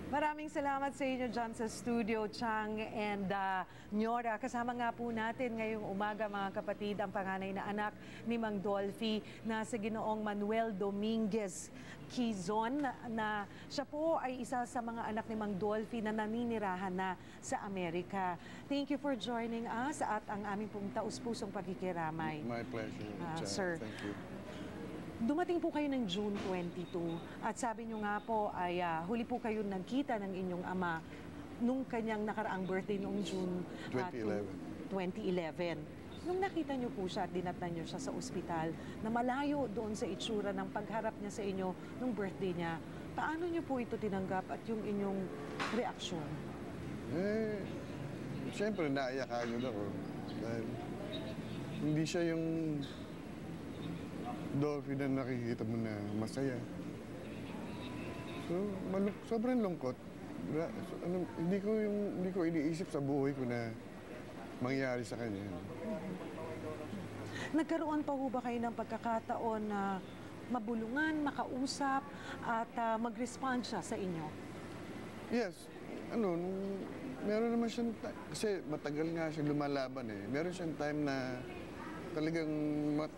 Maraming salamat sa inyo dyan sa studio, Chang and Nyora. Kasama nga po natin ngayong umaga, mga kapatid, ang panganay na anak ni Mang Dolphy na si Ginoong Manuel Dominguez Quizon, na siya po ay isa sa mga anak ni Mang Dolphy na naninirahan na sa Amerika. Thank you for joining us at ang aming pong taus-pusong pagkikiramay. My pleasure, sir. Thank you. Dumating po kayo ng June 22 at sabi nyo nga po ay huli po kayo nagkita ng inyong ama nung kanyang nakaraang birthday noong June 2011. Nung nakita nyo po siya at dinatnan nyo siya sa ospital na malayo doon sa itsura ng pagharap niya sa inyo nung birthday niya, paano nyo po ito tinanggap at yung inyong reaksyon? Siyempre naiyak agad ako dahil hindi siya yung Dolphy na nakikita mo na masaya. So, sobrang lungkot. Hindi ko iniisip sa buhay ko na mangyari sa kanya. Nagkaroon pa ho ba kayo ng pagkakataon na mabulungan, makausap, at mag-respond siya sa inyo? Yes. Meron naman siyang kasi matagal nga siya lumalaban eh. Meron siyang time na talagang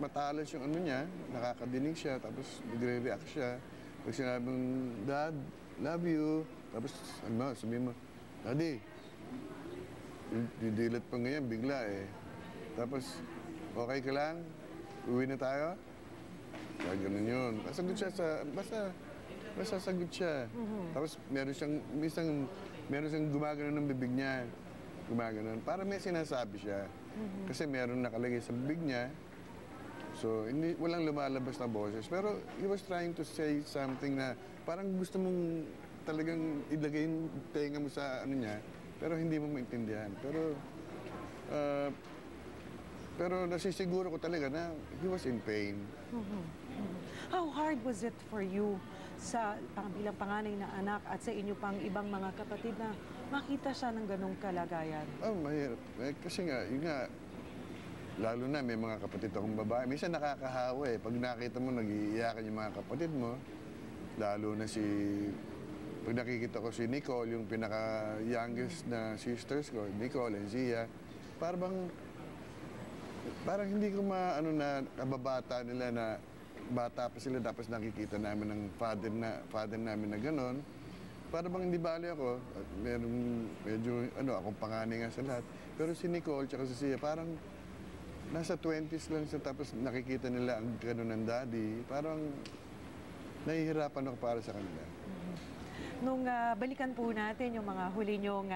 matalas yung niya, nakakadinig siya, tapos nagre-react siya. Pag sinabing, Dad, love you. Tapos, sabihin mo, Daddy, didilat pa ngayon, bigla eh. Tapos, okay ka lang? Uwi na tayo? Kaya ganun yun. Sagot siya basta sagot siya. Tapos, meron siyang gumagano ng bibig niya. Gumaganon. Para may sinasabi siya. Kasi meron nakalagay sa bibig niya. So, walang lumalabas na boses. Pero he was trying to say something na parang gusto mong talagang ilagay yung tenga mo sa niya, pero hindi mo maintindihan. Pero nasisiguro ko talaga na he was in pain. How hard was it for you bilang panganay na anak at sa inyo pang ibang mga kapatid na makita siya ng ganong kalagayan? Mahirap. Kasi yun nga, lalo na may mga kapatid akong babae. Minsan nakakahawa eh. Pag nakita mo, nag-iiyakan yung mga kapatid mo. Lalo na pag nakikita ko si Nicole, yung pinaka-youngest na sisters ko, Nicole and Zia, parang hindi ko na kababata nila na bata pa sila, tapos nakikita namin ng father namin na gano'n. Para bang hindi bali ako, at medyo akong panganay nga sa lahat. Pero si Nicole tsaka si Sia, parang nasa 20s lang siya, tapos nakikita nila ang gano'n ng daddy. Parang nahihirapan ako para sa kanila. Nung balikan po natin yung mga huli nyong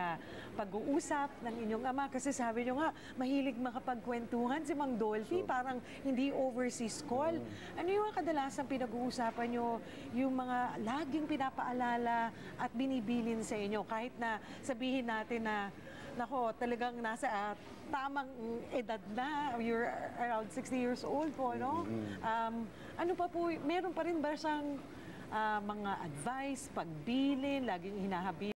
pag-uusap ng inyong ama, kasi sabi nyo nga, mahilig makapagkwentuhan si Mang Dolphy, parang hindi overseas call. Ano yung kadalasan pinag-uusapan nyo, yung mga laging pinapaalala at binibilin sa inyo, kahit na sabihin natin na, nako, talagang nasa tamang edad na, you're around 60 years old po, no? Ano pa po, meron pa rin ba siyang mga advice, pagbilin, laging hinahabi